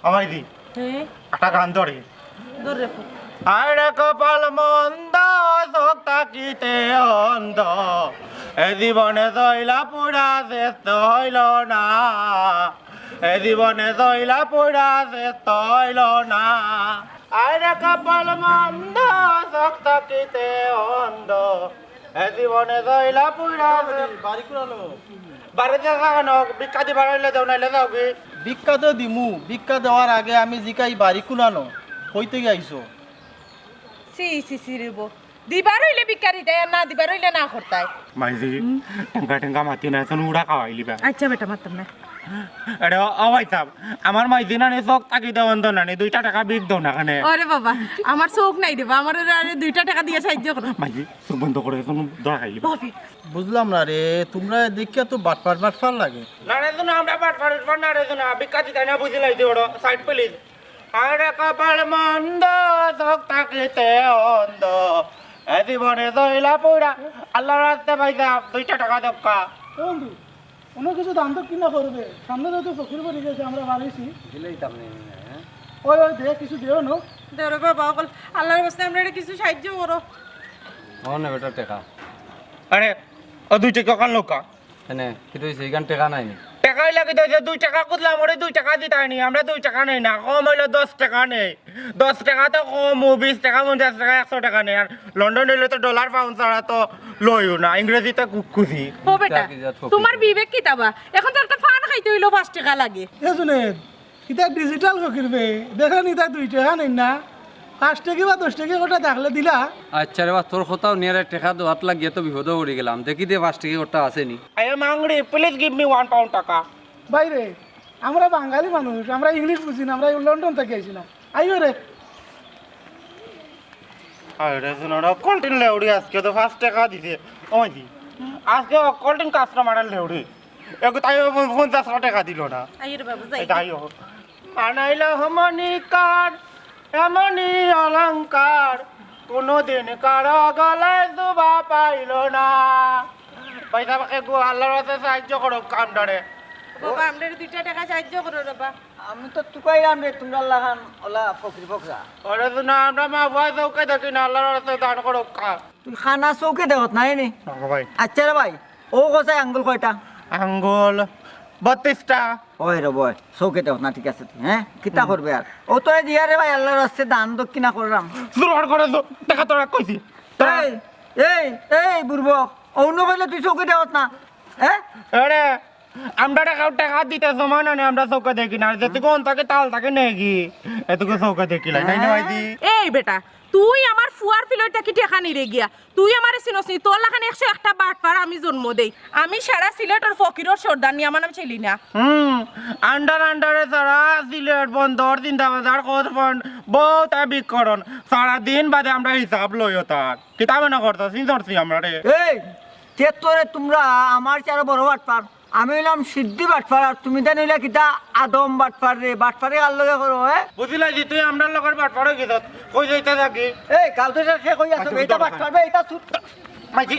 আমায় দি একটা গান ধরে আরে কপাল মন্দ চোখ তাকিতে অন্ধ এ জীবনে জয়লা পুরা শ্রেষ্ঠ হইল না এ জীবনে জয়লা পুরা শ্রেষ্ঠ হইল না আরে কপাল মন্দ চোখ তাকিতে অন্ধ এ জীবনে জয়লা পুরা বাড়ি কুড়ালো বাড়িতে থাকানো ভিক্ষা দি বাড়াইলে যাও নাইলে যাও কি ভিক্ষা তো দিমু ভিক্ষা দেওয়ার আগে আমি জিকাই বাড়ি কুনানো কইতে গাইছো সি সি সি রে বো দিবার হইলে বিকারি দেয় না দিবার হইলে না করতাই মাইজি টেঙ্কা টেঙ্কা মাতি না এখন উড়া খাওয়াইলি বা আচ্ছা বেটা মাতাম না আরে অবাই সাব আমার মাইজি না নে চোখ তাকি দেওয়ান তো না নে 2 টাকা বিক দাও না কানে আরে বাবা আমার চোখ নাই দেবা আমার আরে 2 টাকা দিয়ে সাহায্য করো মাইজি চোখ বন্ধ করে এখন দড়া খাইলি বাবি বুঝলাম না রে তোমরা দেখিয়া তো বাটপার লাগে না রে তো আমরা বাট ফাড় না রে তো না ভিক্ষা দিতে না বুঝিলাই দিওড় সাইড প্লিজ আরে কপাল মন্দ চোখ তাকিতে অন্ধ এ জীবনে জয়লা পুরা আল্লাহর রাস্তে পাইছা 2 টাকা দক্কা বন্ধু অন্য কিছু দাম তো কিনা করবে সামনে তো ফকির বাড়ি গেছে আমরা বাড়িছি দিলেই তাম নেই ওই ওই দে কিছু দিও না দেরে বাবা বল আল্লাহর রাস্তে আমরা এটা কিছু সাহায্য করো না বেটা টেকা আরে ও 2 টাকা কান লোকা এনে কি তুই সেইখান টেকা নাই নি টাকাই লাগে তো 2 টাকা কুদলাম ওরে 2 টাকা দিতাইনি আমরা 2 টাকা নেই না কম হইলো 10 টাকা নেই 10 টাকা তো কম 20 টাকা 50 টাকা 100 টাকা নেই আর লন্ডন হইলে তো ডলার পাউন্ড ছাড়া তো লইও না ইংরেজিতে কুকুজি ও বেটা তোমার বিবেক কি তাবা এখন তো একটা ফান খাইতে হইলো 5 টাকা লাগে এ শুনে এটা ডিজিটাল ফকির বে দেখে নি তা 2 টাকা নেই না 5 টাকা বা 10 টাকা ওটা থাকলে দিলা আচ্ছা রে বা তোর কথাও নিয়ে টেকা দো হাত লাগিয়ে তো বিপদে পড়ে গেলাম দেখি দে 5 টাকা ওটা আসেনি I am hungry please give me 1 pound টাকা বাইরে আমরা বাঙালি মানুষ আমরা ইংলিশ বুঝি না আমরা লন্ডন থেকে আইছিলাম আইও রে আরে শুনো কন্টিন লেউড়ি আজকে তো 5 টাকা দিছে ওই দি আজকে কন্টিন কাস্টমার লেউড়ি এগো তাই 50 টাকা দিল না আইরে বাবা যাই যাই হোক আনাইল মনিকার এমনি অলংকার কোনদিন কারো গলায় দুবা পাইল না পয়সা পাকে গো আল্লাহর রাতে সাহায্য করো কামডারে বাবা আমরা 2 টাকা সাহায্য করো বাবা আমি তো তুকাই আমরে তোমরা লাগান ওলা ফকির ফকরা ওরে তো না আমরা মা ভয় চৌকে দেখি না আল্লাহর রাতে দান করো কা তুই খানা চৌকে দেখত নাই নি ভাই আচ্ছা রে ভাই ও কোথায় আঙ্গুল কয়টা আঙ্গুল 32টা ওই রে বয় চৌকে দেখত না ঠিক আছে তুই হ্যাঁ কিতা করবে আর ও তো দিয়া রে ভাই আল্লাহর রাস্তে দান দক্ষিণা করলাম জোর করে টাকা তোরা কইছি এই এই এই বুড়বক অন্য কইলে তুই চৌকে দেখত না হ্যাঁ আরে আমরা টাকা দিতে সময় না আমরা চৌকে দেখি না যেটুকু থাকে তাল থাকে নেকি এটুকু চৌকে দেখিলাই নাই না ভাইজি এই বেটা তুই আমার ফুয়ার ফিলইটা কি টাকা নিরে গিয়া তুই আমারে চিনস নি তোর লাখানে 101টা বাট পার আমি জন্ম দেই আমি সারা সিলেটের ফকিরর সর্দারনি আমার নাম ছিলি না আন্ডারে সারা সিলেট বন্দর জিন্দাবাজার কোরপন বহুত বিকরণ সারা দিন বাদে আমরা হিসাব লইও তার কিতাবে না করতে চিনছি আমরা রে এই কে তোরে তোমরা আমার চারো বড় বাটপার আমি হইলাম সিদ্ধি বাটপার আর তুমি দেন হইলা কিতা আদম বাটপার রে বাটপারে আর লগে করো হ্যাঁ বুঝিলাই যে তুই আমরা লগর বাট পড়ে গেছ কই যাইতে থাকি এই কাল তো সে কই আছো এইটা বাটপার বে এইটা সুত মাইজি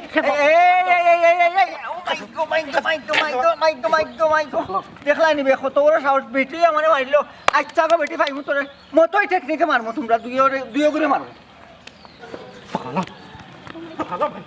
দেখলাই নিবে কত বড় সাহস বেটি আমার মারিলো আচ্ছা গো বেটি ভাই তোরে মতই টেকনিকে মারমু তোমরা দুইও করে মারো ভালো ভালো ভাই